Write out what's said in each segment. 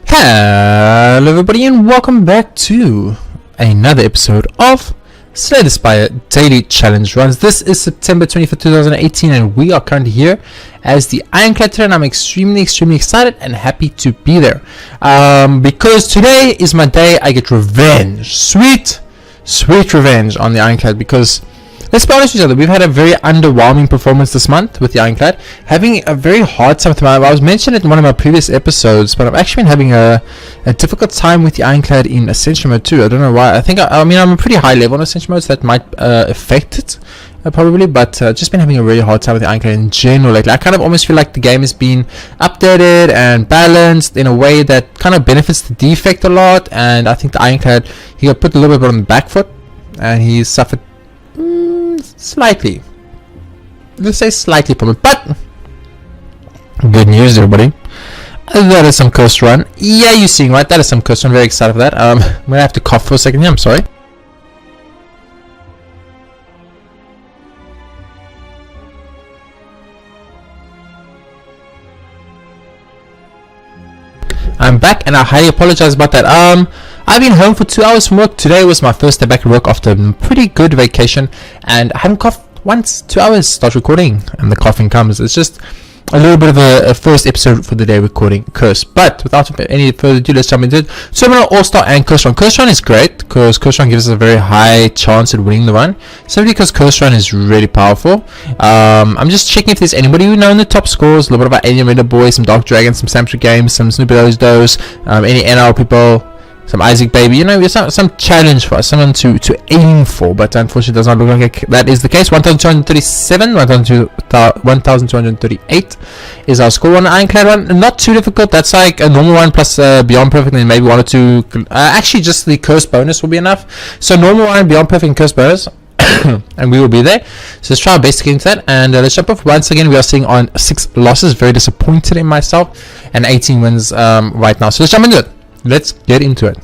Hello everybody and welcome back to another episode of Slay the Spire Daily Challenge Runs. This is September 25th, 2018 and we are currently here as the Ironclad today, and I'm extremely excited and happy to be there because today is my day. I get revenge, sweet revenge on the Ironclad, because let's be honest with each other, we've had a very underwhelming performance this month with the Ironclad, having a very hard time with them. I was mentioned in one of my previous episodes, but I've actually been having a difficult time with the Ironclad in Ascension mode too. I don't know why. I think I'm a pretty high level in Ascension mode, so that might affect it probably, but just been having a really hard time with the Ironclad in general. Like, I kind of almost feel like the game has been updated and balanced in a way that kind of benefits the defect a lot, and I think the Ironclad, he got put a little bit on the back foot and he suffered slightly, let's say slightly from it, but good news everybody, that is some coast run. Yeah, you're seeing right, that is some coast run. Very excited for that. I'm gonna have to cough for a second here, I'm sorry. I'm back and I highly apologize about that. I've been home for 2 hours from work. Today was my first day back at work after a pretty good vacation, and I haven't coughed once. 2 hours start recording and the coughing comes. It's just a little bit of a first episode for the day recording curse. But without any further ado, let's jump into it. So I'm going to all-star and curse run. Curse run is great because curse run gives us a very high chance at winning the run, simply because curse run is really powerful. I'm just checking if there's anybody we know in the top scores. A little bit about Alien Raider Boys, some Dark Dragons, some Samsung Games, some Snoopy Does, any NL people, some Isaac Baby, some challenge for us, someone to aim for, but unfortunately it does not look like that is the case. 1237, 1238 is our score on the Ironclad run. Not too difficult. That's like a normal one plus Beyond Perfect and maybe one or two. Actually, just the curse bonus will be enough. So normal one, Beyond Perfect, and curse bonus. And we will be there. So let's try our best to get into that, and let's jump off. Once again, we are sitting on 6 losses. Very disappointed in myself, and 18 wins right now. So let's jump into it. Let's get into it.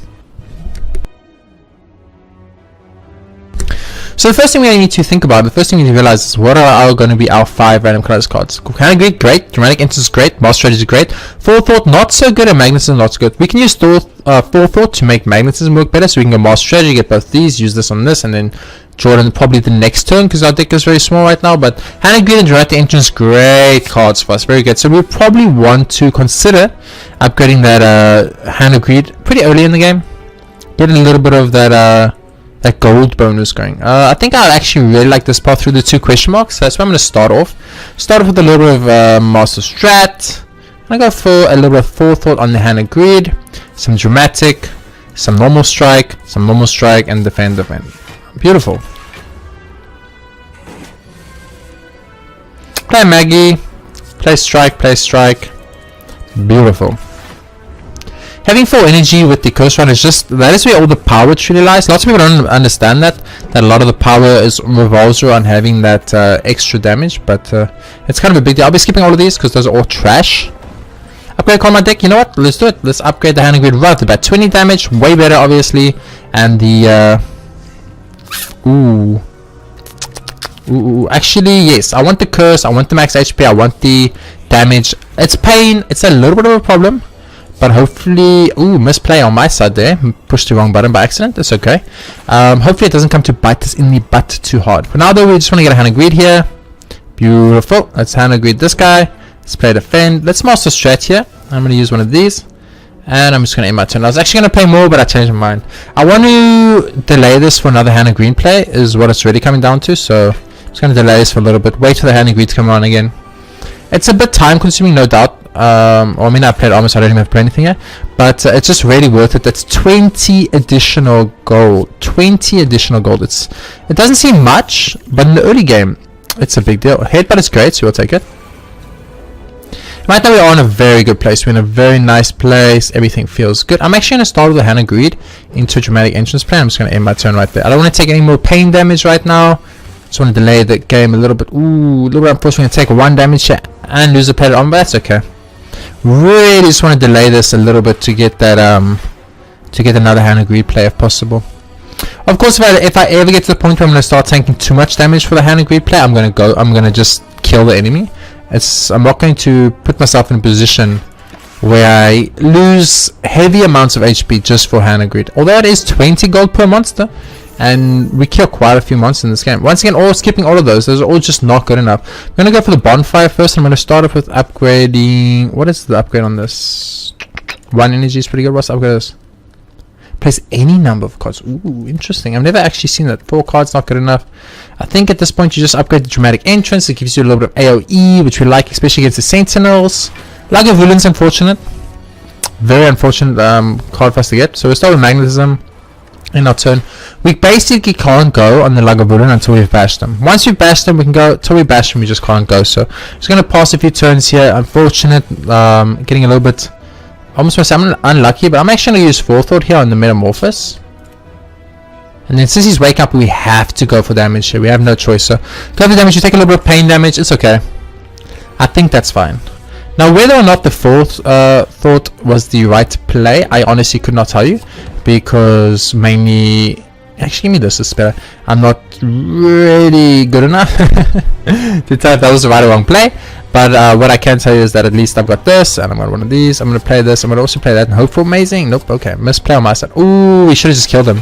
So the first thing we need to think about, the first thing we need to realize is what are going to be our 5 random colors cards. Kind of great, Dramatic Entrance great, Master Strategy great, Forethought not so good, and Magnetism not so good. We can use Forethought to make Magnetism work better, so we can go Master Strategy, get both these, use this on this, and then draw it in probably the next turn because our deck is very small right now. But Hand of Greed and Dramatic Entrance, great cards for us, very good. So we probably want to consider upgrading that Hand of Greed pretty early in the game, getting a little bit of that gold bonus going. I think I actually really like this path through the 2 question marks. So that's where I'm going to start off with a little bit of Master Strat. I'm going to go for a little bit of Forethought on the Hand of Greed, some Dramatic, some Normal Strike, and Defend. Beautiful. Play Maggie, play Strike. Beautiful. Having 4 energy with the Curse Run is just, that is where all the power truly lies. Lots of people don't understand that a lot of the power revolves around having that extra damage, but it's kind of a big deal. I'll be skipping all of these because those are all trash. Upgrade card my deck. You know what? Let's do it. Let's upgrade the Hand of Greed right off the bat. 20 damage, way better obviously, and the actually yes, I want the curse, I want the max HP, I want the damage. It's pain, it's a little bit of a problem, but hopefully, misplay on my side there, pushed the wrong button by accident. That's okay. Hopefully it doesn't come to bite us in the butt too hard. For now though, we just want to get a Hand of Greed here. Beautiful. Let's Hand of Greed this guy, let's play Defend, let's Master Strat here. I'm going to use one of these, and I'm just going to end my turn. I was actually going to play more, but I changed my mind. I want to delay this for another Hand of Green play, is what it's really coming down to. So I'm just going to delay this for a little bit. Wait for the Hand of Green to come on again. It's a bit time consuming, no doubt. I played almost, I don't even have to play anything yet. But it's just really worth it. That's 20 additional gold. 20 additional gold. It doesn't seem much, but in the early game, it's a big deal. Headbutt is great, so we'll take it. Right now we are in a very good place. We're in a very nice place. Everything feels good. I'm actually going to start with the Hand of Greed into a Dramatic Entrance play. I'm just going to end my turn right there. I don't want to take any more pain damage right now. Just want to delay the game a little bit. A little bit unfortunate. We're going to take 1 damage here and lose a player on, but that's okay. Really just want to delay this a little bit to get that to get another Hand of Greed play if possible. Of course, if I ever get to the point where I'm going to start taking too much damage for the Hand of Greed play, I'm going to just kill the enemy. I'm not going to put myself in a position where I lose heavy amounts of HP just for Hannah Greed. Although it is 20 gold per monster, and we kill quite a few monsters in this game. Once again, skipping all of those are all just not good enough. I'm going to go for the bonfire first. I'm going to start off with upgrading. What is the upgrade on this? 1 energy is pretty good. What's the upgrade? This? Place any number of cards. Ooh, interesting. I've never actually seen that. 4 cards not good enough. I think at this point you just upgrade the dramatic entrance. It gives you a little bit of AoE, which we like, especially against the sentinels. Lagavulin unfortunate. Very unfortunate card for us to get. So we start with magnetism in our turn. We basically can't go on the Lagavulin until we've bashed them. Once we've bashed them, we can go. Until we bash them, we just can't go. So I'm just going to pass a few turns here. Unfortunate. Getting a little bit... almost want to say I'm unlucky, but I'm actually going to use Forethought here on the Metamorphosis. And then since he's wake up, we have to go for damage here. We have no choice. So go for damage. You take a little bit of pain damage. It's okay. I think that's fine. Now, whether or not the Forethought was the right play, I honestly could not tell you. Because mainly... Actually, give me this. It's better. I'm not really good enough to tell if that was the right or wrong play. But what I can tell you is that at least I've got this, and I'm going to one of these. I'm going to play this. I'm going to also play that and hope for amazing. Nope. Okay. Misplay on my side. Ooh, we should have just killed him.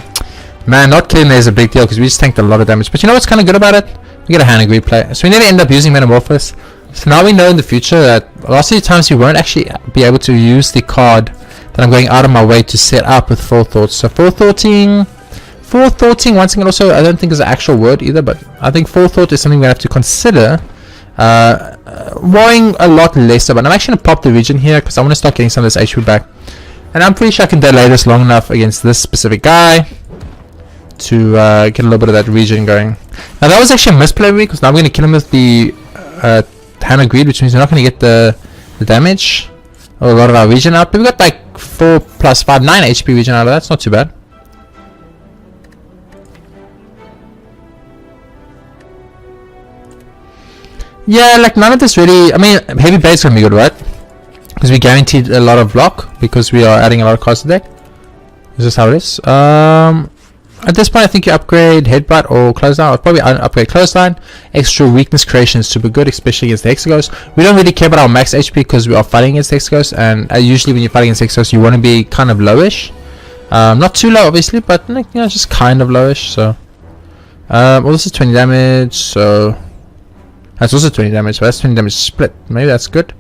Man, not killing there is a big deal because we just tanked a lot of damage. But you know what's kind of good about it? We get a Hannah Greed play. So we never end up using Metamorphosis. So now we know in the future that lots of the times we won't actually be able to use the card that I'm going out of my way to set up with Forethought. So Forethoughting, once again, also I don't think is an actual word either, but I think Forethought is something we have to consider worrying a lot less about. I'm actually going to pop the region here because I want to start getting some of this HP back. And I'm pretty sure I can delay this long enough against this specific guy to get a little bit of that region going. Now that was actually a misplay because now I'm going to kill him with the Hannah Greed, which means we're not going to get the damage or a lot of our region out. But we got like 4 plus 5, 9 HP region out of that. That's not too bad. Yeah, like none of this really. I mean, heavy blade is going to be good, right? Because we guaranteed a lot of block because we are adding a lot of cards to the deck. Is this how it is? At this point, I think you upgrade Headbutt or Clothesline. I'll probably upgrade Clothesline. Extra weakness creation is super good, especially against the Hexaghost. We don't really care about our max HP because we are fighting against Hexaghost, and usually when you're fighting against Hexaghost, you want to be kind of lowish. Not too low, obviously, but you know, just kind of lowish. So, well, this is 20 damage, so that's also 20 damage. So that's 20 damage split. Maybe that's good.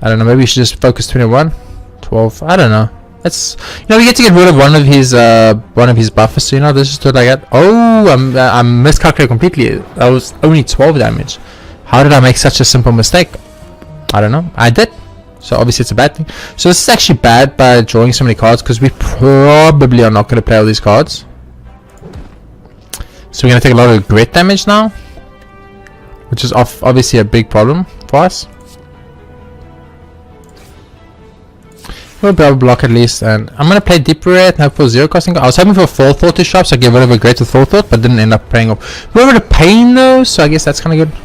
I don't know. Maybe we should just focus 21, 12. I don't know. That's, you know, we get to get rid of one of his buffers. So you know, this is like that. Oh, I'm miscalculated completely. That was only 12 damage. How did I make such a simple mistake? I don't know. I did. So obviously it's a bad thing. So this is actually bad by drawing so many cards because we probably are not going to play all these cards. So we're going to take a lot of grit damage now, which is obviously a big problem for us. We'll be able to block at least, and I'm going to play Deep Red and hope for 0 costing. I was hoping for Forethought to shop, so I get rid of a Great with Forethought, but didn't end up paying off. We were to pain though, so I guess that's kind of good.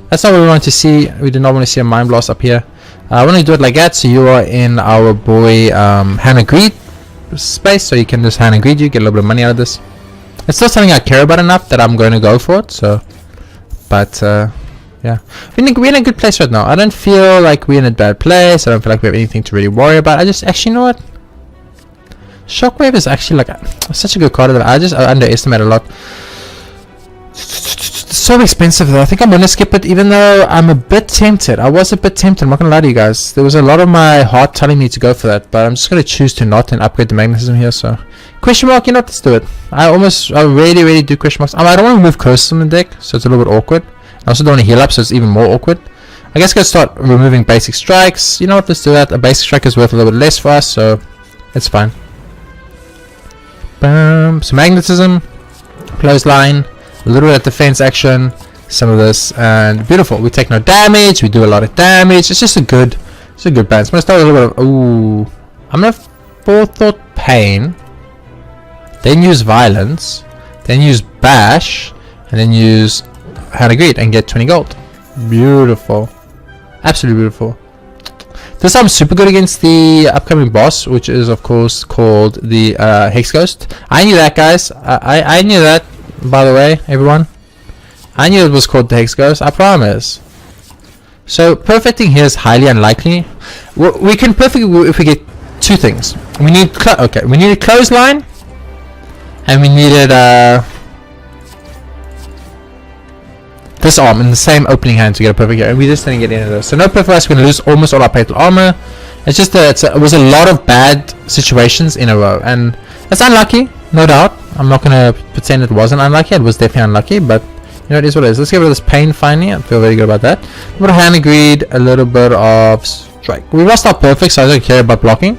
That's not what we want to see. We did not want to see a Mind Blast up here. I want to do it like that, so you are in our boy Hannah Greed space, so you can just Hannah Greed you, get a little bit of money out of this. It's still something I care about enough that I'm going to go for it, so, but yeah, we're in a good place right now. I don't feel like we're in a bad place. I don't feel like we have anything to really worry about. I just actually, you know what? Shockwave is actually like such a good card that I underestimate a lot. It's so expensive though. I think I'm gonna skip it, even though I'm a bit tempted. I was a bit tempted. I'm not gonna lie to you guys. There was a lot of my heart telling me to go for that, but I'm just gonna choose to not and upgrade the magnetism here. So question mark, you know, let's do it. I really do question marks. I don't want to move curses on the deck, so it's a little bit awkward. I also don't want to heal up, so it's even more awkward. I guess I'm going to start removing basic strikes. You know what, let's do that. A basic strike is worth a little bit less for us, so it's fine. Boom. So magnetism, clothesline, a little bit of defense action, some of this, and beautiful. We take no damage, we do a lot of damage. It's just a good balance. I'm going to start with a little bit of, ooh. I'm going to Forethought Pain, then use Violence, then use Bash, and then use Hannah Greed and get 20 gold. Beautiful. Absolutely beautiful. This time I'm super good against the upcoming boss, which is of course called the Hexaghost. I knew that, guys. I knew that, by the way, everyone. I knew it was called the Hexaghost, I promise. So perfecting here is highly unlikely. We can perfect if we get two things. We need we need a clothesline, and we needed this arm in the same opening hand to get a perfect here, and we just didn't get any of those. So no perfect. We're gonna lose almost all our fatal armor. It's just it was a lot of bad situations in a row, and it's unlucky, no doubt. I'm not gonna pretend it wasn't unlucky. It was definitely unlucky, but you know, it is what it is. Let's get rid of this pain finally. I feel very good about that. A little bit of hand greed, a little bit of strike. We lost our perfect, so I don't care about blocking.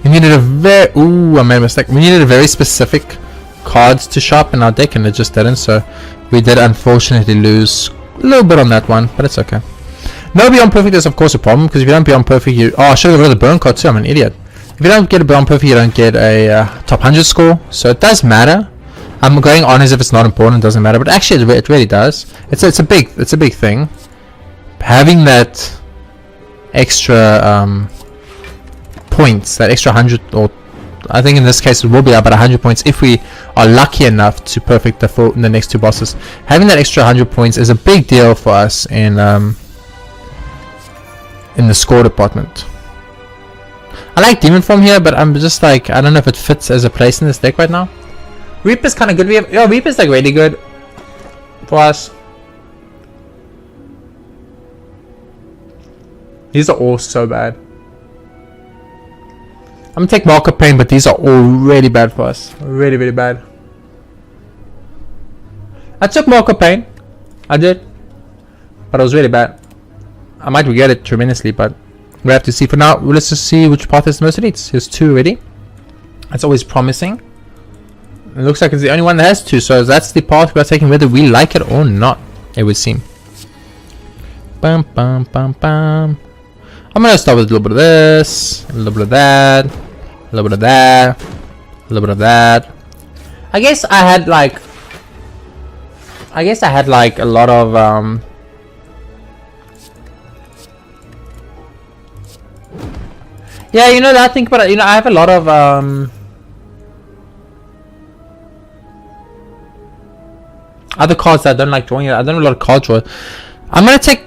We needed a very I made a mistake. We needed a very specific cards to sharpen our deck, and it just didn't. So we did unfortunately lose a little bit on that one, but it's okay. No beyond perfect is of course a problem, because if you don't beyond perfect, you I should have got rid of the burn card too. I'm an idiot. If you don't get a beyond perfect, you don't get a top 100 score, so it does matter. I'm going on as if it's not important, it doesn't matter, but actually it really does. It's a big thing. Having that extra points, that extra 100, or I think in this case it will be about 100 points if we are lucky enough to perfect the next two bosses. Having that extra 100 points is a big deal for us in the score department. I like Demon Form here, but I'm just like, I don't know if it fits as a place in this deck right now. Reaper's kind of good. Reaper's like really good for us. These are all so bad. I'm gonna take Mark of Pain, but these are all really bad for us. Really, really bad. I took Mark of Pain. I did. But it was really bad. I might regret it tremendously, but we have to see. For now, let's just see which path is the most elites. Here's two already. That's always promising. It looks like it's the only one that has two, so that's the path we are taking, whether we like it or not, it would seem. Bum, bum, bum, bum. I'm gonna start with a little bit of this, a little bit of that, a little bit of that, a little bit of that. I guess I had like a lot of yeah, you know that, think about it, you know, I have a lot of other cards that I don't like drawing. I don't have a lot of card draw. I'm gonna take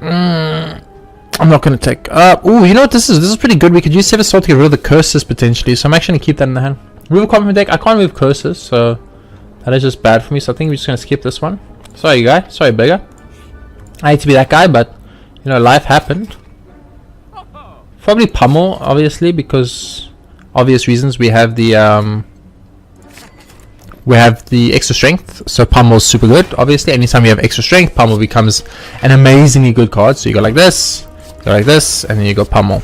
I'm not gonna take oh, you know what, this is pretty good. We could use Sever Sword to get rid of the curses potentially, so I'm actually gonna keep that in the hand. Remove a card from the deck. I can't remove curses, so that is just bad for me, so I think we're just gonna skip this one. Sorry guy, sorry bigger. I hate to be that guy, but you know, life happened. Probably Pummel, obviously, because obvious reasons. We have the extra strength, so Pummel's super good. Obviously, anytime you have extra strength, Pummel becomes an amazingly good card. So you go like this, and then you go Pummel.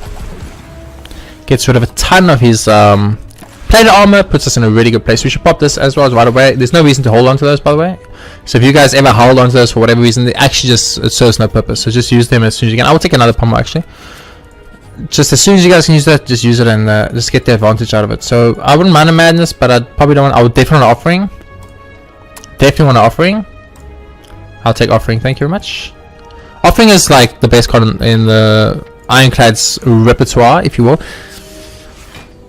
Gets rid of a ton of his plated armor, puts us in a really good place. We should pop this as well right away. There's no reason to hold on to those, by the way. So if you guys ever hold on to those for whatever reason, they actually just, it serves no purpose. So just use them as soon as you can. I will take another Pummel actually. Just as soon as you guys can use that, just use it and just get the advantage out of it. So I wouldn't mind a Madness, but I probably don't want. I would definitely want Offering. Definitely want an Offering. I'll take Offering. Thank you very much. Offering is like the best card in the Ironclad's repertoire, if you will.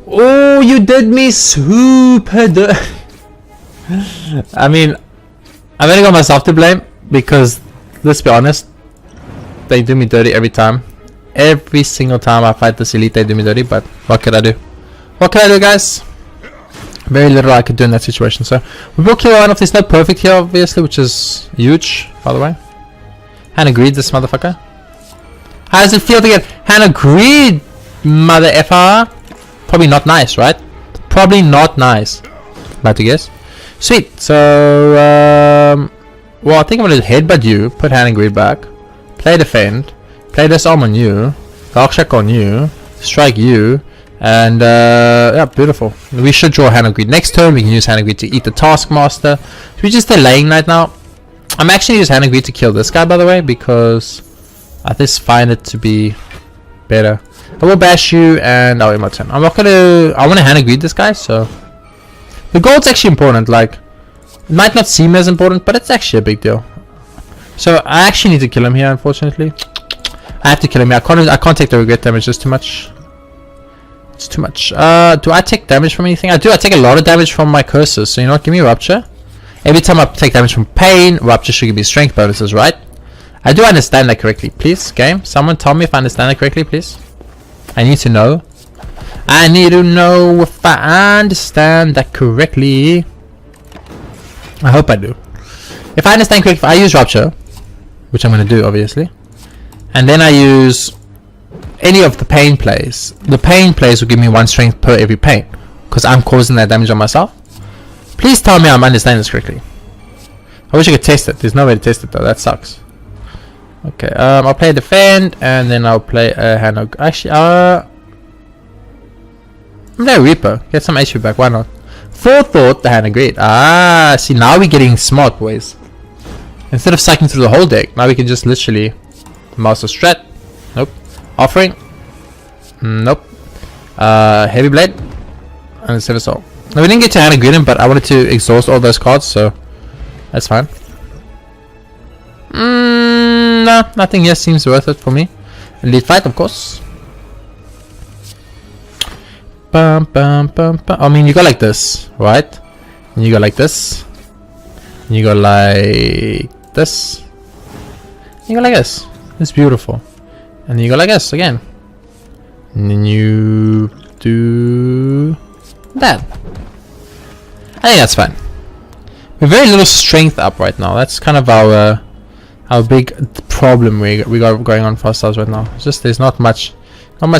Oh, you did me super good. I mean, I've only got myself to blame because, let's be honest, they do me dirty every time. Every single time I fight this elite, they do me dirty, but what could I do? What can I do, guys? Very little I could do in that situation. So we will kill one of these. No perfect here, obviously, which is huge, by the way. Hannah Greed, this motherfucker. How does it feel to get Hannah Greed, mother effer? Probably not nice, right? Probably not nice. About to guess. Sweet. So, well, I think I'm gonna headbutt you, put Hannah Greed back, play defend. Play this arm on you, Dark Shack on you, strike you, and yeah, beautiful. We should draw Hannah Greed. Next turn we can use Hannah Greed to eat the Taskmaster. So we're just delaying right now. I'm actually using Hannah Greed to kill this guy, by the way, because I just find it to be better. I will bash you and I'll end my turn. I'm not gonna, I want to Hannah Greed this guy, so the gold's actually important. Like, it might not seem as important, but it's actually a big deal. So I actually need to kill him here, unfortunately. I have to kill him. I can't take the regret damage. It's too much. It's too much. Do I take damage from anything? I do. I take a lot of damage from my curses. So you know what? Give me Rupture. Every time I take damage from pain, Rupture should give me strength bonuses, right? I do understand that correctly. Please, game, someone tell me if I understand that correctly, please. I need to know. I need to know if I understand that correctly. I hope I do. If I understand correctly, if I use Rupture, which I'm going to do, obviously, and then I use any of the pain plays, the pain plays will give me 1 strength per every pain, because I'm causing that damage on myself. Please tell me I'm understanding this correctly. I wish I could test it. There's no way to test it though. That sucks. Okay, I'll play defend, and then I'll play Hannah. Actually, I'm play Reaper. Get some HP back. Why not? Forethought, the Hannah Greed. Ah, see, now we're getting smart, boys. Instead of cycling through the whole deck, now we can just literally Master Strat. Nope. Offering. Nope. Heavy Blade. And Silver Soul. Now we didn't get to Hannah Greed, but I wanted to exhaust all those cards, so that's fine. No, nothing here seems worth it for me. Elite Fight, of course. Bum, bum, bum, bum. I mean, you go like this, right? And you go like this. And you go like this. And you go like this. It's beautiful. And then you go like this again. And then you do that. I think that's fine. We're very little strength up right now. That's kind of our big problem we got going on for ourselves right now. It's just there's not much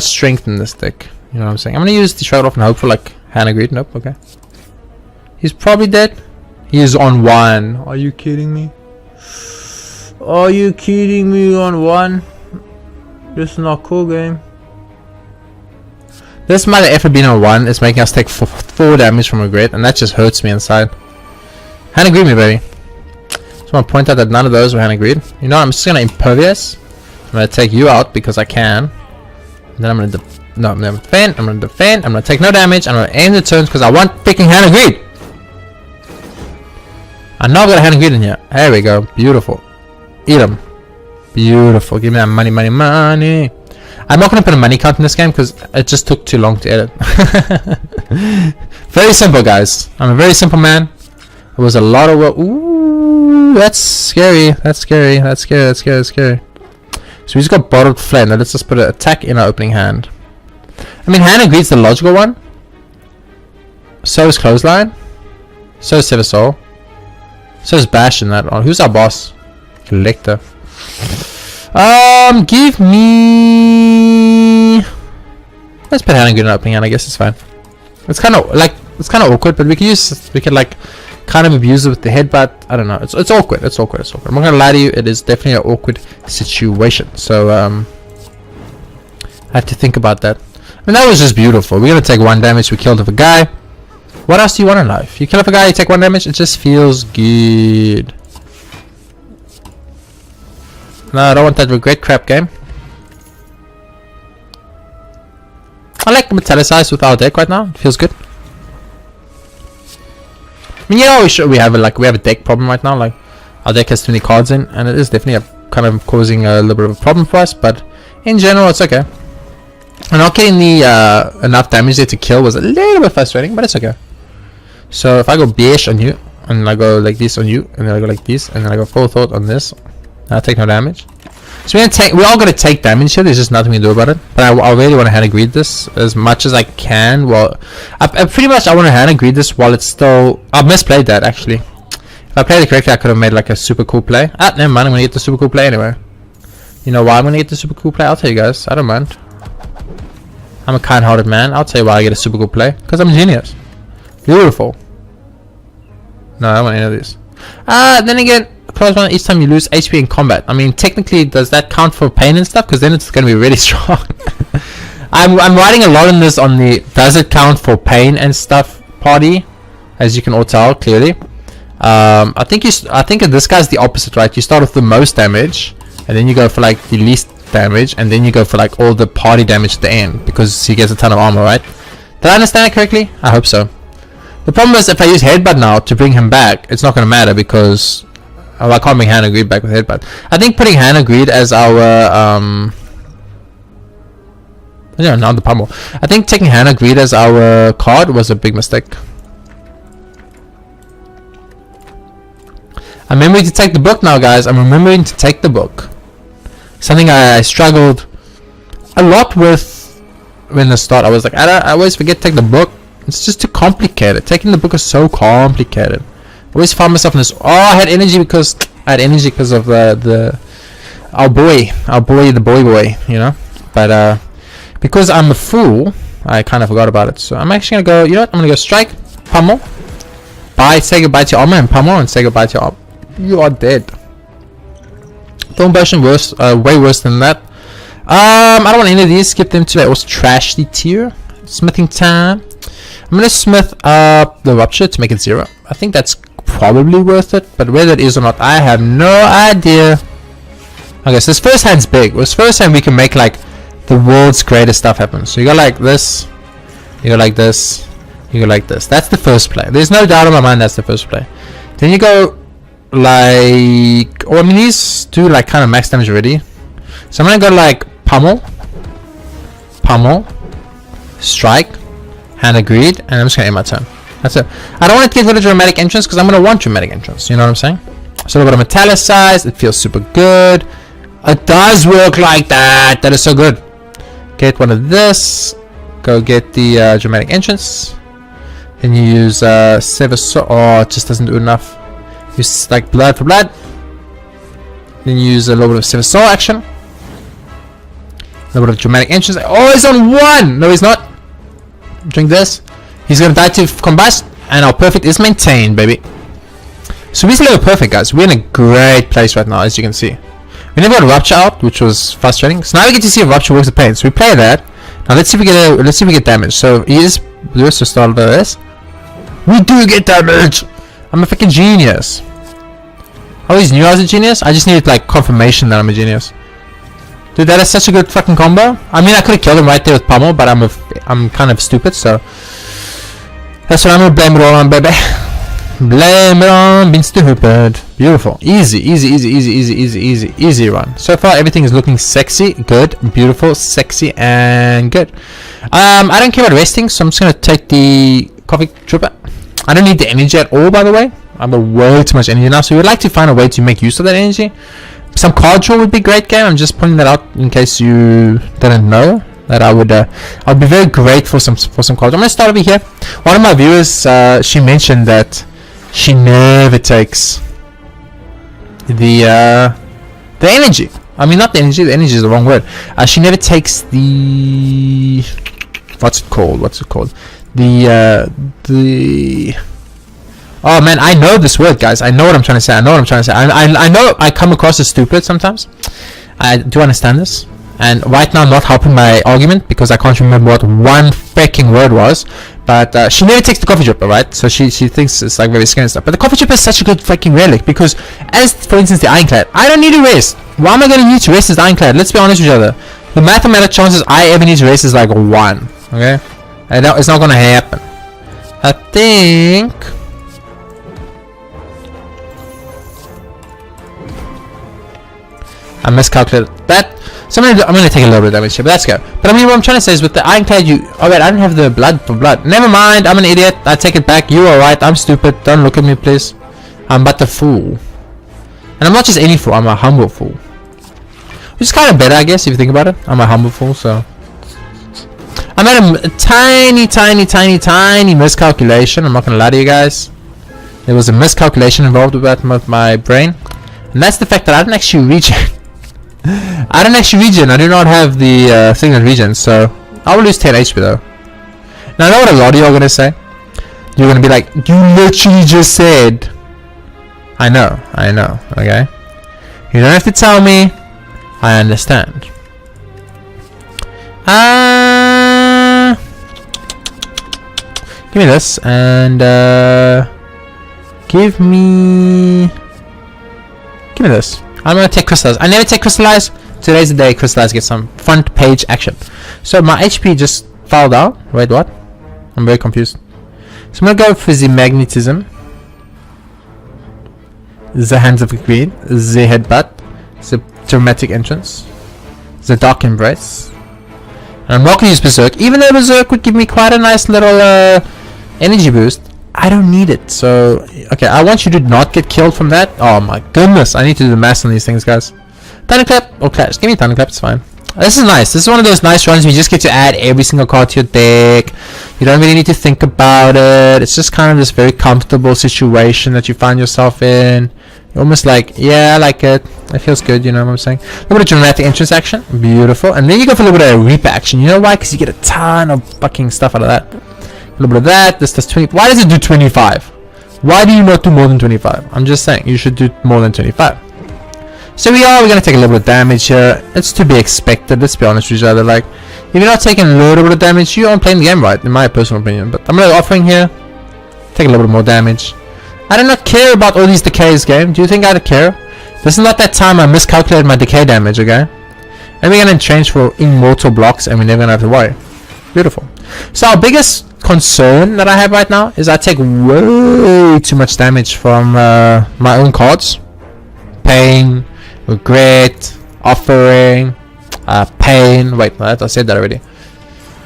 strength in this deck. You know what I'm saying? I'm gonna use the Shroud off and hope for like Hannah Greed. Nope. Okay. He's probably dead. He is on 1. Are you kidding me? Are you kidding me on 1? This is not cool, game. This might have ever been on 1. It's making us take 4 damage from a Great, and that just hurts me inside. Hannah Greed me, baby. Just want to point out that none of those were Hannah Greed. You know what? I'm just gonna Impervious. I'm gonna take you out because I can. And then I'm gonna I'm gonna defend. I'm gonna take no damage. I'm gonna aim the turns because I want freaking Hannah Greed. I know I've got a Hannah Greed in here. There we go. Beautiful. Eat them. Beautiful. Give me that money, money, money. I'm not gonna put a money count in this game because it just took too long to edit. Very simple, guys. I'm a very simple man. It was a lot of work. Ooh, that's scary. That's scary. That's scary. That's scary. That's scary. So we just got Bottled Flame. Now let's just put an attack in our opening hand. I mean, Hannah Greed's the logical one. So is Clothesline. So is Silver Soul. So is Bash in that one. Who's our boss? Collector. Give me. Let's put Hannah Greed in our opening hand. I guess it's fine. It's kind of awkward, but we can like kind of abuse it with the headbutt. I don't know. It's awkward. It's awkward. It's awkward. I'm not gonna lie to you. It is definitely an awkward situation. So I have to think about that. I mean, that was just beautiful. We're gonna take 1 damage. We killed off a guy. What else do you want in life? You kill off a guy, you take 1 damage. It just feels good. No, I don't want that regret crap, game. I like the metallicize with our deck right now. It feels good. I mean, yeah, we have a deck problem right now. Like, our deck has too many cards in, and it is definitely kind of causing a little bit of a problem for us. But in general, it's okay. And not getting the enough damage there to kill was a little bit frustrating, but it's okay. So if I go Bish on you, and I go like this on you, and then I go like this, and then I go Forethought on this, I'll take no damage. So we're all gonna take damage here. There's just nothing we can do about it. But I really want to Hannah Greed this as much as I can. Well, I pretty much want to Hannah Greed this while it's still. I misplayed that actually. If I played it correctly, I could have made like a super cool play. Never mind. I'm gonna get the super cool play anyway. You know why I'm gonna get the super cool play? I'll tell you guys. I don't mind. I'm a kind-hearted man. I'll tell you why I get a super cool play. Because I'm a genius. Beautiful. No, I don't want any of this. Then again, close one each time you lose HP in combat. I mean, technically, does that count for pain and stuff? Because then it's going to be really strong. I'm writing a lot on this on the does it count for pain and stuff party, as you can all tell clearly. I think this guy's the opposite, right? You start with the most damage, and then you go for like the least damage, and then you go for like all the party damage at the end because he gets a ton of armor, right? Did I understand it correctly? I hope so. The problem is if I use Headbutt now to bring him back, it's not going to matter because I can't bring Hannah Greed back with Headbutt. I think putting Hannah Greed as our not the pummel. I think taking Hannah Greed as our card was a big mistake. I'm remembering to take the book now, guys. I'm remembering to take the book. Something I struggled a lot with when the start. I was like, I always forget to take the book. It's just too complicated. Taking the book is so complicated. I always found myself in this. Oh, I had energy because of our boy, the boy, you know. But because I'm a fool, I kind of forgot about it. So I'm actually gonna go. You know what? I'm gonna go strike, pummel, say goodbye to your armor, and pummel, and say goodbye to your armor. You are dead. Thorn potion worse, way worse than that. I don't want any of these. Skip them to that. Also trash the tier. Smithing time. I'm gonna smith up the rupture to make it 0. I think that's probably worth it, but whether it is or not, I have no idea. Okay, so this first hand's big. This first hand we can make like the world's greatest stuff happen. So you go like this, you go like this, you go like this. That's the first play. There's no doubt in my mind that's the first play. Then you go like, oh, I mean these do like kind of max damage already. So I'm gonna go like pummel, strike, hand agreed, and I'm just gonna end my turn. That's it. I don't want to get rid of dramatic entrance because I'm gonna want dramatic entrance. You know what I'm saying? So I've got a metallicized. It feels super good. It does work like that. That is so good. Get one of this. Go get the dramatic entrance. Then you use sever soul. Oh, it just doesn't do enough. Use like blood for blood. Then you use a little bit of sever soul action. A little bit of dramatic entrance. Oh, he's on 1. No, he's not. Drink this. He's gonna die to combust, and our perfect is maintained, baby. So basically we're perfect, guys. We're in a great place right now, as you can see. We never got rupture out, which was frustrating. So now we get to see if rupture works the pain. So we play that. Now let's see if we get damage. So here's the rest of start of this. We do get damage. I'm a freaking genius. I always knew I was a genius. I just needed like confirmation that I'm a genius. Dude, that is such a good fucking combo. I mean, I could have killed him right there with pummel, but I'm kind of stupid, so that's what I'm gonna blame it all on, baby. Blame it on being stupid. Beautiful. Easy run. So far everything is looking sexy, good, beautiful, sexy, and good. I don't care about resting, so I'm just gonna take the coffee trooper. I don't need the energy at all, by the way. I've got way too much energy now, so we'd like to find a way to make use of that energy. Some card draw would be great, game. I'm just pointing that out in case you didn't know that I'd be very grateful for some cards. I'm gonna start over here. One of my viewers, she mentioned that she never takes the energy. I mean, not the energy. The energy is the wrong word. She never takes the what's it called? The oh man, I know this word, guys. I know what I'm trying to say. I know I come across as stupid sometimes. I do understand this. And right now I'm not helping my argument because I can't remember what one freaking word was. But she never takes the coffee dripper, right? So she thinks it's like very scary and stuff. But the coffee dripper is such a good freaking relic because, as for instance the ironclad, I don't need to rest. Why am I going to need to rest as the ironclad? Let's be honest with each other. The mathematical chances I ever need to rest is like 1. Okay? And it's not going to happen. I think I miscalculated that. So I'm gonna take a little bit of damage here, but let's go. But I mean, what I'm trying to say is with the ironclad, oh wait, I don't have the blood for blood. Never mind, I'm an idiot. I take it back. You are right. I'm stupid. Don't look at me, please. I'm but a fool, and I'm not just any fool. I'm a humble fool, which is kind of better, I guess, if you think about it. I'm a humble fool, so I'm at a tiny miscalculation. I'm not gonna lie to you guys. There was a miscalculation involved with my brain, and that's the fact that I didn't actually regen. I don't actually regen. I do not have the thing that regens, so I will lose 10 HP though. Now I know what a lot of you are gonna say. You're gonna be like, you literally just said. I know, okay? You don't have to tell me. I understand. Give me this, and give me this. I'm gonna take crystallize. I never take crystallize. Today's the day crystallize gets some front page action. So my HP just fell down. Wait, what? I'm very confused. So I'm gonna go for the magnetism, the hands of greed, the headbutt, the dramatic entrance, the dark embrace. And I'm not gonna use berserk, even though berserk would give me quite a nice little energy boost. I don't need it. So okay, I want you to not get killed from that. Oh my goodness, I need to do the math on these things, guys. Thunderclap or Clash? Give me Thunderclap, it's fine. This is nice. This is one of those nice runs where you just get to add every single card to your deck. You don't really need to think about it. It's just kind of this very comfortable situation that you find yourself in. You're almost like, yeah, I like it. It feels good, you know what I'm saying? A little bit of dramatic entrance action. Beautiful. And then you go for a little bit of reap action. You know why? Because you get a ton of fucking stuff out of that. A little bit of that. This does 20. Why does it do 25? Why do you not do more than 25? I'm just saying, you should do more than 25. So we're going to take a little bit of damage here. It's to be expected, let's be honest with each other. Like, if you're not taking a little bit of damage, you aren't playing the game right, in my personal opinion. But I'm going to offering here. Take a little bit more damage. I do not care about all these decays, game. Do you think I care? This is not that time I miscalculated my decay damage, okay? And we're going to change for immortal blocks, and we're never going to have to worry. Beautiful. So our biggest concern that I have right now is I take way too much damage from my own cards. Pain, regret, offering, pain. Wait, I said that already.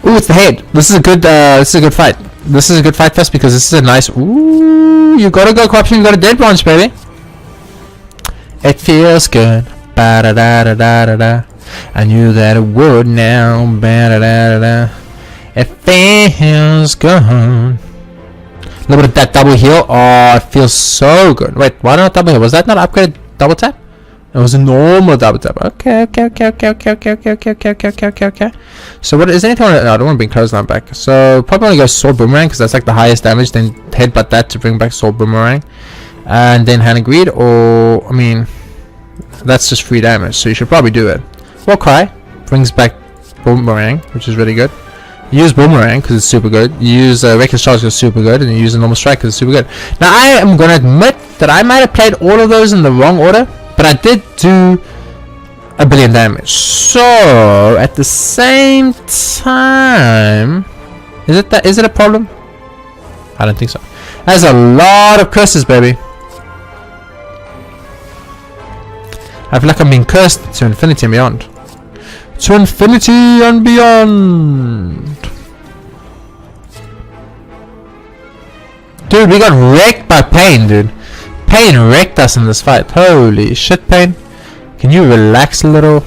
Ooh, it's the head. This is a good fight. This is a good fight first because this is a nice. Ooh, you gotta go corruption. You got a dead branch, baby. It feels good. Ba da da da da da da. I knew that it would now. Ba da da da da. It feels good. A little bit of that double heal. Oh, it feels so good. Wait, why not double heal? Was that not upgraded double tap? It was a normal double tap. Okay. So what is anything? No, I don't want to bring Clothesline back. So probably want to go Sword Boomerang because that's like the highest damage. Then headbutt that to bring back Sword Boomerang, and then Hand and Greed. Or I mean, that's just free damage. So you should probably do it. War Cry brings back Boomerang, which is really good. You use Boomerang because it's super good. You use Reckless Charge because it's super good, and you use a Normal Strike because it's super good. Now I am gonna admit that I might have played all of those in the wrong order. But I did do a billion damage. So at the same time, is it a problem? I don't think so. That's a lot of curses, baby. I feel like I'm being cursed to infinity and beyond. To infinity and beyond. Dude, we got wrecked by Pain, dude. Pain wrecked us in this fight. Holy shit, Pain. Can you relax a little?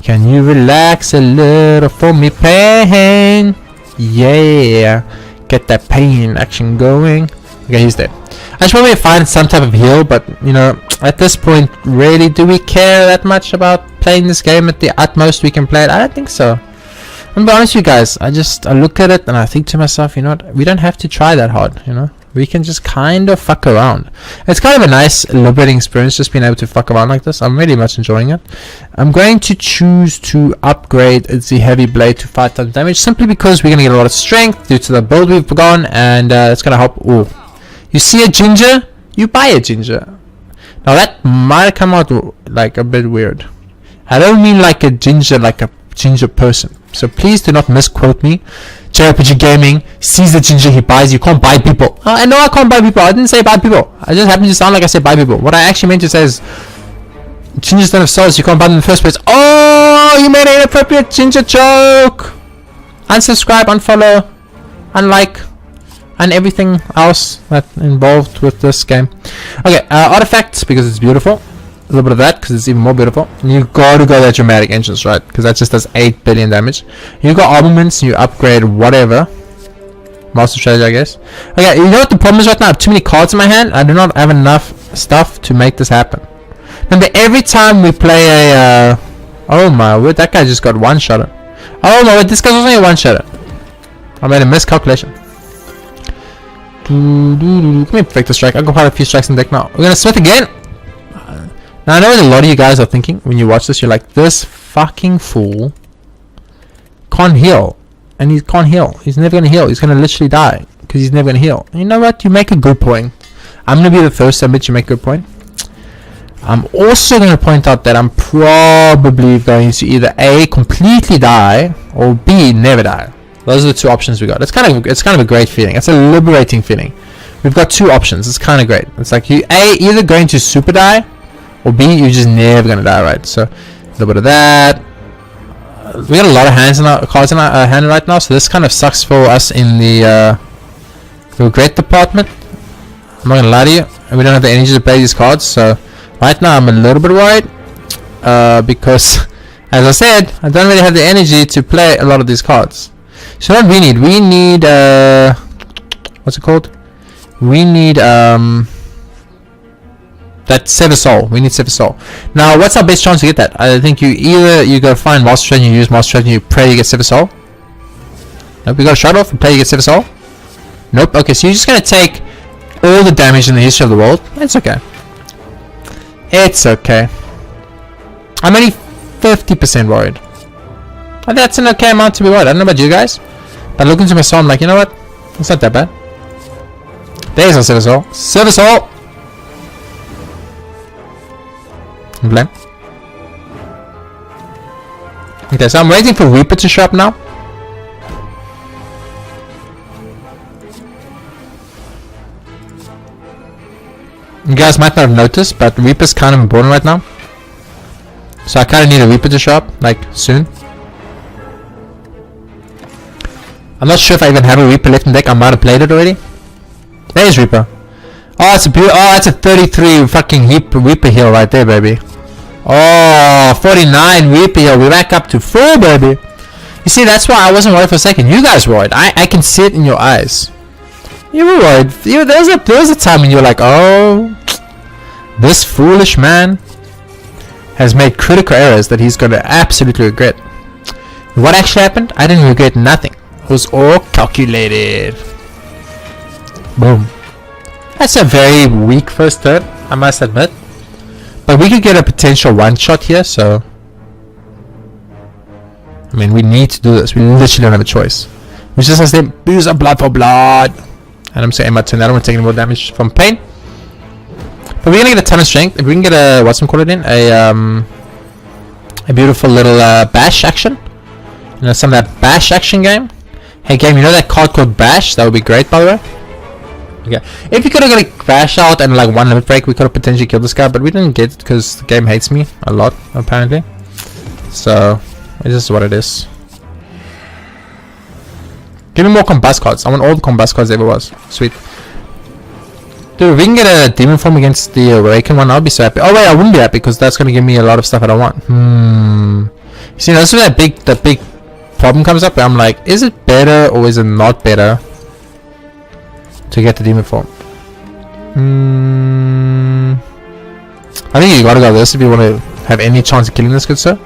Can you relax a little for me, Pain? Yeah. Get that Pain action going. Okay, he's dead. I just want to find some type of heal, but, you know, at this point, really, do we care that much about playing this game at the utmost we can play it? I don't think so. I'm gonna be honest with you guys. I look at it and I think to myself, you know what? We don't have to try that hard, you know? We can just kind of fuck around. It's kind of a nice, liberating experience just being able to fuck around like this. I'm really much enjoying it. I'm going to choose to upgrade the Heavy Blade to 5 times damage simply because we're going to get a lot of strength due to the build we've gone, and it's going to help. Ooh. You see a ginger? You buy a ginger. Now that might come out like a bit weird. I don't mean like a ginger person. So please do not misquote me. JayRPGaming sees the ginger he buys. You can't buy people. I know I can't buy people. I didn't say buy people. I just happened to sound like I said buy people. What I actually meant to say is gingers don't have souls. You can't buy them in the first place. Oh, you made an inappropriate ginger joke. Unsubscribe, unfollow, unlike, and everything else that involved with this game. Okay, artifacts because it's beautiful. A little bit of that because it's even more beautiful. And you gotta go that dramatic entrance, right? Because that just does 8 billion damage. You got armaments and you upgrade whatever. Master strategy, I guess. Okay, you know what the problem is right now? I have too many cards in my hand. I do not have enough stuff to make this happen. Remember, every time we play a oh my word, that guy just got one-shotter. Oh my word, this guy's only a one-shotter. I made a miscalculation. Give me a Vector Strike. I've got quite a few strikes in the deck now. We're gonna Smith again. Now I know what a lot of you guys are thinking when you watch this. You're like, this fucking fool can't heal. And he can't heal. He's never going to heal. He's going to literally die. Because he's never going to heal. And you know what? You make a good point. I'm going to be the first to admit you make a good point. I'm also going to point out that I'm probably going to either A, completely die, or B, never die. Those are the two options we got. It's kind of a great feeling. It's a liberating feeling. We've got two options. It's kind of great. It's like you A, either going to super die, or B, you're just never gonna die, right? So a little bit of that. We got a lot of cards in our hand right now, so this kind of sucks for us in the regret department. I'm not gonna lie to you. We don't have the energy to play these cards, so right now I'm a little bit worried. Because, as I said, I don't really have the energy to play a lot of these cards. So what we need? We need, what's it called? We need, that Sever Soul. We need Sever Soul. Now, what's our best chance to get that? I think you go find Master Trade, you use Master Trade, and you pray you get Sever Soul. Nope, we got a shut off and play you get Sever Soul. Nope. Okay, so you're just gonna take all the damage in the history of the world. It's okay. It's okay. I'm only 50% worried. But that's an okay amount to be worried. I don't know about you guys, but looking to my soul, I'm like, you know what? It's not that bad. There's our Sever Soul. Sever Soul. Blame. Okay, so I'm waiting for Reaper to show up now. You guys might not have noticed, but Reaper's kind of important right now. So I kind of need a Reaper to show up, like, soon. I'm not sure if I even have a Reaper left in deck. I might have played it already. There's Reaper. Oh, it's a that's a 33 fucking Reaper heal right there, baby. Oh, 49 Reaper heal. We're back up to 4, baby. You see, that's why I wasn't worried for a second. You guys were worried. I can see it in your eyes. You were worried. There was a time when you were like, oh, this foolish man has made critical errors that he's going to absolutely regret. What actually happened? I didn't regret nothing. It was all calculated. Boom. That's a very weak first turn, I must admit. But we could get a potential one-shot here, so... I mean, we need to do this. We literally don't have a choice. We just have to use a blood for blood. And I'm saying my turn. I don't want to take any more damage from pain. But we're gonna get a ton of strength. If we can get a... what's we call it in? A beautiful little bash action. You know, some of that bash action game. Hey game, you know that card called Bash? That would be great, by the way. Okay, if you could have got a crash out and like one limit break, we could have potentially killed this guy, but we didn't get it because the game hates me a lot, apparently. So, it is what it is. Give me more combust cards. I want all the combust cards there ever was. Sweet. Dude, if we can get a demon form against the Awakened one, I'll be so happy. Oh wait, I wouldn't be happy because that's going to give me a lot of stuff I don't want. You see, that's where that big problem comes up where I'm like, is it better or is it not better to get the demon form? I think you gotta go this if you want to have any chance of killing this good sir.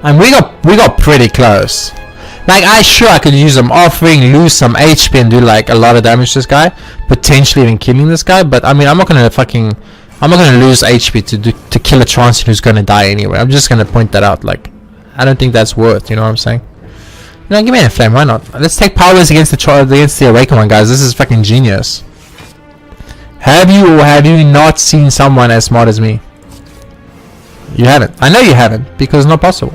And we got pretty close. Like, I could use some offering, lose some HP and do like a lot of damage to this guy, potentially even killing this guy, but I mean I'm not gonna lose HP to kill a Transient who's gonna die anyway. I'm just gonna point that out. Like, I don't think that's worth, you know what I'm saying? You know, give me a flame, why not? Let's take powers against the Awakened one, guys. This is fucking genius. Have you or have you not seen someone as smart as me? You haven't. I know you haven't, because it's not possible.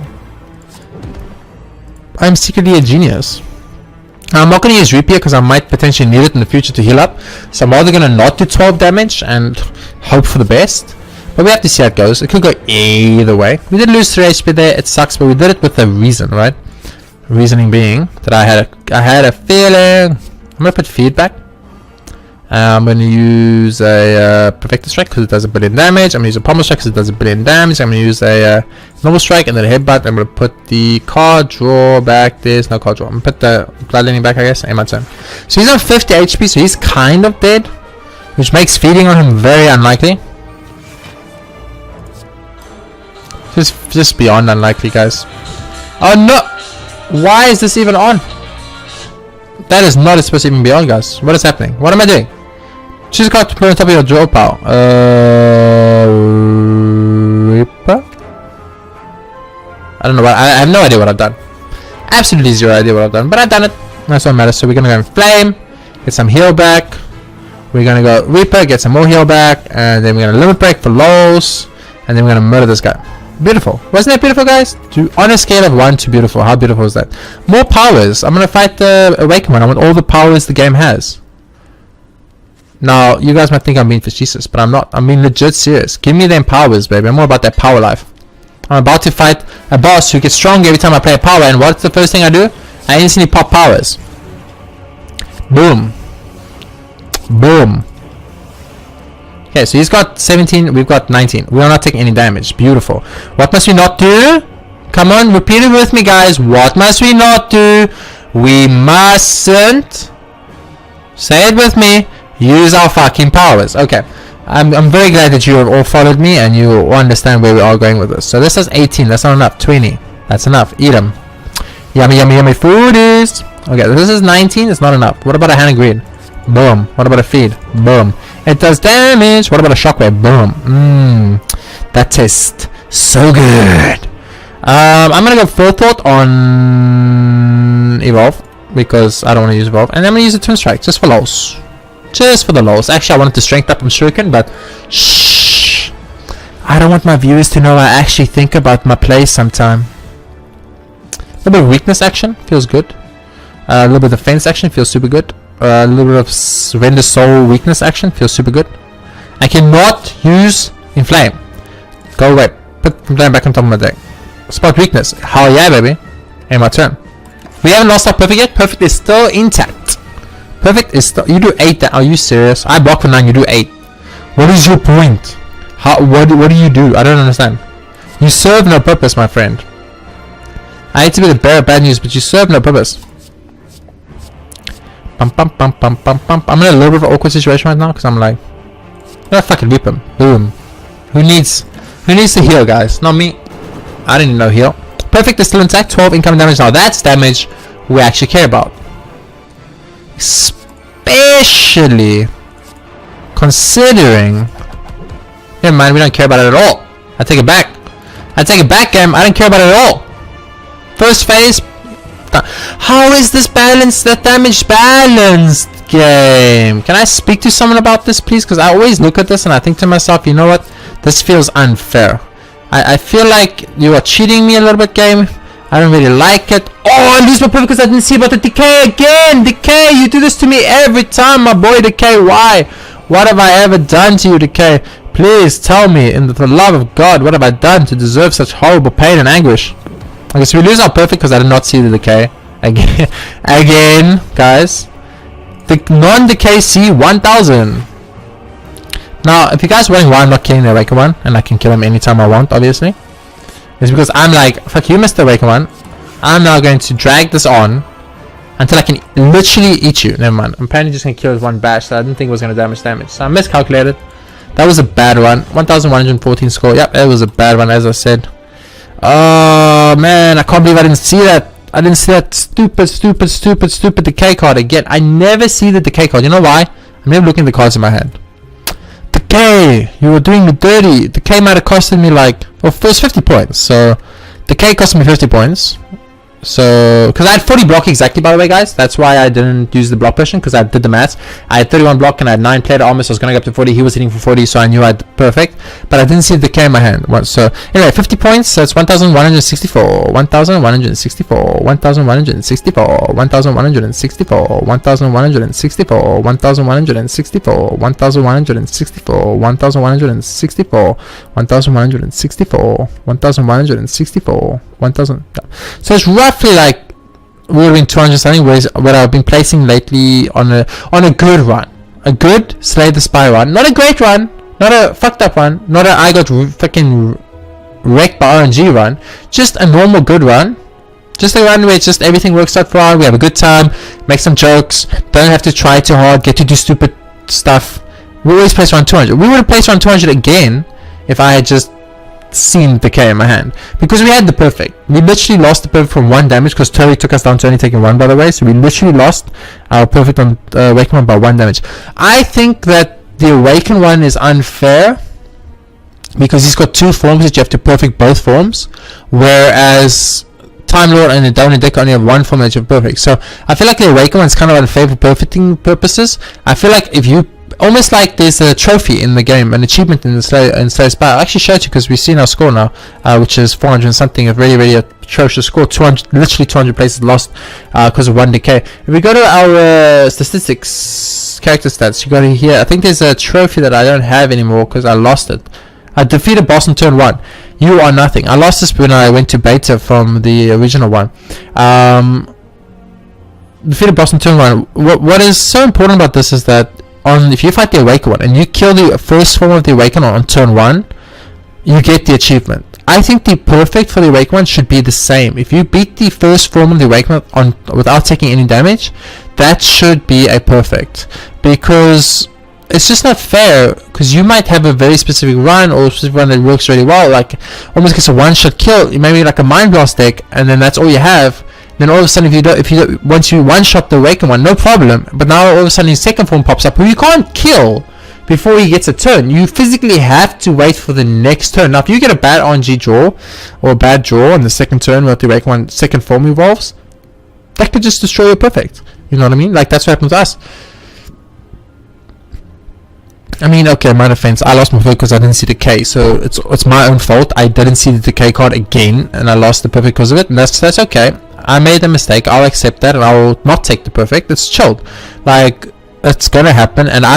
I'm secretly a genius. I'm not going to use Reaper because I might potentially need it in the future to heal up. So I'm either going to not do 12 damage and hope for the best. But we have to see how it goes. It could go either way. We did lose 3 HP there. It sucks, but we did it with a reason, right? Reasoning being that I had a feeling. I'm going to put feedback. I'm going to use a Perfected Strike because it does 1 billion damage. I'm going to use a Pommel Strike because it does 1 billion damage. I'm going to use a Normal Strike and then a Headbutt. I'm going to put the card draw back. There's no card draw. I'm going to put the Bloodletting back, I guess. And my turn. So he's on 50 HP, so he's kind of dead, which makes feeding on him very unlikely. Just beyond unlikely, guys. Oh no! Why is this even on? That is not supposed to even be on, guys. What is happening? What am I doing? Choose a card to put on top of your draw pile. Reaper? I don't know what. I have no idea what I've done. Absolutely zero idea what I've done. But I've done it. That's what matters. So we're gonna go in Flame, get some heal back. We're gonna go Reaper, get some more heal back, and then we're gonna Limit Break for lows, and then we're gonna murder this guy. Beautiful. Wasn't that beautiful, guys? On a scale of 1 to beautiful. How beautiful is that? More powers. I'm gonna fight the Awakened one. I want all the powers the game has. Now, you guys might think I'm being facetious, but I'm not. I'm being legit serious. Give me them powers, baby. I'm more about that power life. I'm about to fight a boss who gets stronger every time I play a power, and what's the first thing I do? I instantly pop powers. Boom. Boom. Okay, so he's got 17, we've got 19. We are not taking any damage. Beautiful. What must we not do? Come on, repeat it with me, guys. What must we not do? We mustn't, say it with me, use our fucking powers. Okay. I'm very glad that you have all followed me and you all understand where we are going with this. So this is 18. That's not enough. 20. That's enough. Eat them. Yummy, yummy, yummy foodies. Okay, this is 19. It's not enough. What about a hand grenade? Boom. What about a feed? Boom. It does damage. What about a shockwave? Boom. That tastes so good. I'm gonna go full thought on evolve because I don't want to use evolve, and I'm gonna use a twin strike just for lols. Just for the lols. Actually, I wanted to strength up on shuriken, but shh. I don't want my viewers to know I actually think about my plays sometime. A little bit of weakness action feels good. A little bit of defense action feels super good. A little bit of render soul weakness action feels super good. I cannot use inflame. Go away. Put inflame back on top of my deck. Spot weakness. Hell yeah, baby. And my turn. We haven't lost our perfect yet. Perfect is still intact. Perfect is still. You do 8. Are you serious? I block for 9. You do 8. What is your point? How? What do you do? I don't understand. You serve no purpose, my friend. I hate to be the bearer of bad news, but you serve no purpose. Bum, bum, bum, bum, bum, bum. I'm in a little bit of an awkward situation right now because I'm like, I'm gonna fucking whip him. Boom. Who needs to heal, guys? Not me. I didn't know heal. Perfect is still intact. 12 incoming damage. Now that's damage we actually care about. Especially considering. Never mind, we don't care about it at all. I take it back. I take it back, game. I don't care about it at all. First phase. How is this balanced? That damage balanced, game? Can I speak to someone about this, please? Because I always look at this and I think to myself, you know what? This feels unfair. I feel like you are cheating me a little bit, game. I don't really like it. Oh, I lose my perfect because I didn't see about the decay again. Decay, you do this to me every time, my boy Decay. Why? What have I ever done to you, Decay? Please tell me, in the love of God, what have I done to deserve such horrible pain and anguish? Okay, so we lose our perfect because I did not see the decay. Again, guys. The non-decay C 1000. Now, if you guys are wondering why I'm not killing the Awaken one, and I can kill him anytime I want, obviously, it's because I'm like, fuck you, Mr. Awaken one. I'm now going to drag this on until I can literally eat you. Never mind. I'm apparently just going to kill with one bash that I didn't think was going to damage. So I miscalculated. That was a bad one. 1114 score. Yep, it was a bad one, as I said. Oh, man. I can't believe I didn't see that. I didn't see that stupid decay card again. I never see the decay card. You know why? I'm never looking at the cards in my hand. Decay! You were doing me dirty. Decay might have costed me like... Well, it was 50 points. So, decay cost me 50 points. So, because I had 40 block exactly, by the way, guys. That's why I didn't use the block potion, because I did the maths. I had 31 block and I had 9 plated armor, so I was going to get up to 40. He was hitting for 40, so I knew I had perfect. But I didn't see the decay in my hand. So, anyway, 50 points, so it's 1164, 1164, 1164, 1164, 1164, 1164, 1164, 1164, 1164, 1164, 1000. So it's roughly like would have been 200 something, whereas what I've been placing lately on a good run, a good Slay the Spire run, not a great run, not a fucked up one, not a I got fucking wrecked by RNG run, just a normal good run, just a run where it's just everything works out fine, we have a good time, make some jokes, don't have to try too hard, get to do stupid stuff. We always place around 200. We would have placed around 200 again if I had just seen decay in my hand, because we had the perfect. We literally lost the perfect from 1 damage because Turley took us down to only taking 1, by the way, so we literally lost our perfect on Awaken one by 1 damage. I think that the Awaken one is unfair because he's got 2 forms that you have to perfect both forms, whereas Time Lord and the Down deck only have 1 form that you have perfect. So I feel like the Awaken one is kind of unfair for perfecting purposes. I feel like if you almost like there's a trophy in the game, an achievement in the Slay the Spire. I actually showed you because we've seen our score now, which is 400 and something, a really atrocious score. 200, literally 200 places lost because of 1 decay. If we go to our statistics, character stats, you got to here. I think there's a trophy that I don't have anymore because I lost it. I defeated boss on turn 1. You are nothing. I lost this when I went to beta from the original one. Defeated boss on turn 1. What is so important about this is that if you fight the Awakened one and you kill the first form of the Awakened on turn 1, you get the achievement. I think the perfect for the Awakened one should be the same. If you beat the first form of the Awakened without taking any damage, that should be a perfect. Because it's just not fair, because you might have a very specific run or a specific run that works really well, like almost gets a one-shot kill, maybe like a Mind Blast deck, and then that's all you have. Then all of a sudden, once you one-shot the Awakened one, no problem. But now all of a sudden his second form pops up, who you can't kill before he gets a turn. You physically have to wait for the next turn. Now, if you get a bad RNG draw or a bad draw on the second turn where the Awakened one second form evolves, that could just destroy your perfect. You know what I mean? Like, that's what happened to us. I mean, okay, my defense, I lost my perfect because I didn't see the K, so it's my own fault. I didn't see the decay card again, and I lost the perfect because of it, and that's okay. I made a mistake. I'll accept that, and I will not take the perfect. It's chilled. Like, it's gonna happen, and I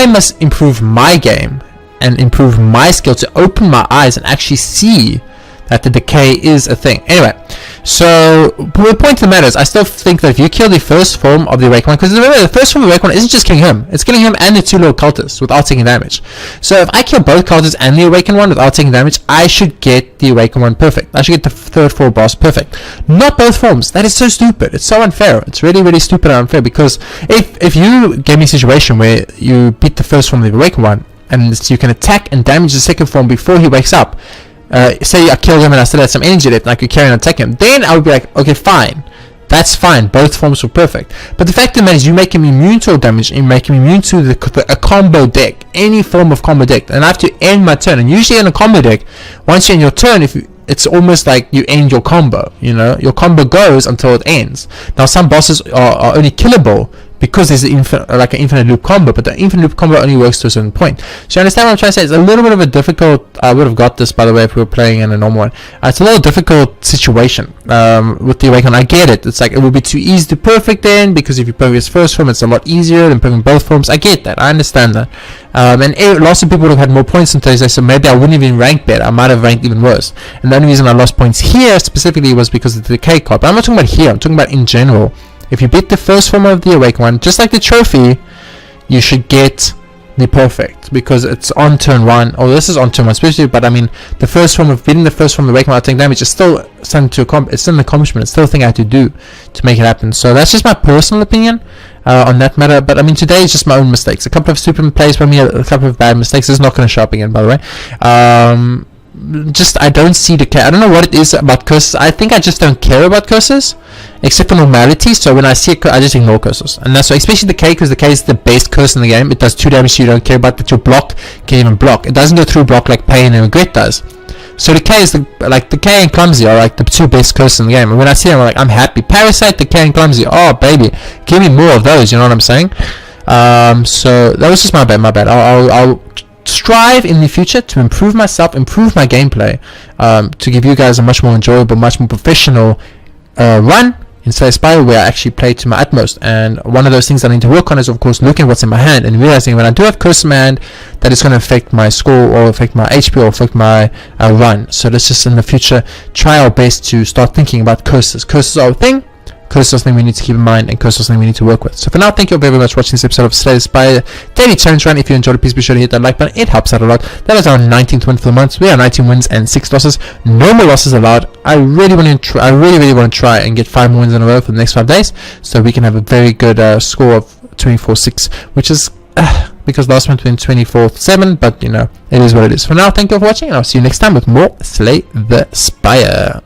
must improve my game and improve my skill to open my eyes and actually see that the decay is a thing. Anyway, so the point of the matter is, I still think that if you kill the first form of the Awakened one, because remember, the first form of the Awakened one isn't just killing him, it's killing him and the 2 little cultists without taking damage. So if I kill both cultists and the Awakened one without taking damage, I should get the Awakened one perfect. I should get the third form boss perfect. Not both forms. That is so stupid. It's so unfair. It's really, really stupid and unfair, because if you gave me a situation where you beat the first form of the Awakened one, and you can attack and damage the second form before he wakes up, say I killed him and I still had some energy left and I could carry on and attack him, then I would be like, okay, fine, that's fine, both forms were perfect. But the fact of the matter is, you make him immune to all damage, you make him immune to a combo deck, any form of combo deck, and I have to end my turn. And usually in a combo deck, once you're in your turn, it's almost like you end your combo, you know, your combo goes until it ends. Now some bosses are only killable because there's an infinite loop combo, but the infinite loop combo only works to a certain point. So you understand what I'm trying to say? It's a little bit of a difficult, I would have got this, by the way, if we were playing in a normal one. It's a little difficult situation with the Awakened. I get it. It's like, it would be too easy to perfect then, because if you perfect his first form, it's a lot easier than perfecting both forms. I get that. I understand that. And lots of people would have had more points on Thursday, so maybe I wouldn't even rank better. I might have ranked even worse. And the only reason I lost points here specifically was because of the decay card. But I'm not talking about here. I'm talking about in general. If you beat the first form of the Awakened one, just like the trophy, you should get the perfect, because it's on turn 1. Oh, this is on turn 1 especially, but I mean, the first form of beating the first form of the Awakened without taking damage is still something to it's still an accomplishment. It's still a thing I have to do to make it happen. So that's just my personal opinion on that matter. But I mean, today is just my own mistakes. A couple of stupid plays by me, a couple of bad mistakes. It's not going to show up again, by the way. Just, I don't see the K. I don't know what it is about curses. I think I just don't care about curses, except for normality. So when I see a curse, I just ignore curses. And that's why, especially the K, because the K is the best curse in the game. It does 2 damage, so you don't care about that. Your block can even block. It doesn't go through block like Pain and Regret does. So the K is the K and Clumsy are like the 2 best curses in the game. And when I see them, I'm like, I'm happy. Parasite, the K and Clumsy. Oh baby, give me more of those. You know what I'm saying? So that was just my bad. I'll strive in the future to improve myself, improve my gameplay, to give you guys a much more enjoyable, much more professional run in Slay the Spire, where I actually play to my utmost. And one of those things I need to work on is, of course, looking at what's in my hand and realizing when I do have curse in my hand, that it's going to affect my score or affect my HP or affect my run. So let's just in the future try our best to start thinking about curses. Curses are a thing. Curses are something we need to keep in mind, and curses are something we need to work with. So for now, thank you very much for watching this episode of Slay the Spire Daily Challenge Run. If you enjoyed it, please be sure to hit that like button. It helps out a lot. That is our 19th win for the month. We are 19 wins and 6 losses. No more losses allowed. I really want to try and get 5 more wins in a row for the next 5 days, so we can have a very good score of 24-6, which is because last month we went 24-7, but you know, it is what it is. For now, thank you for watching, and I'll see you next time with more Slay the Spire.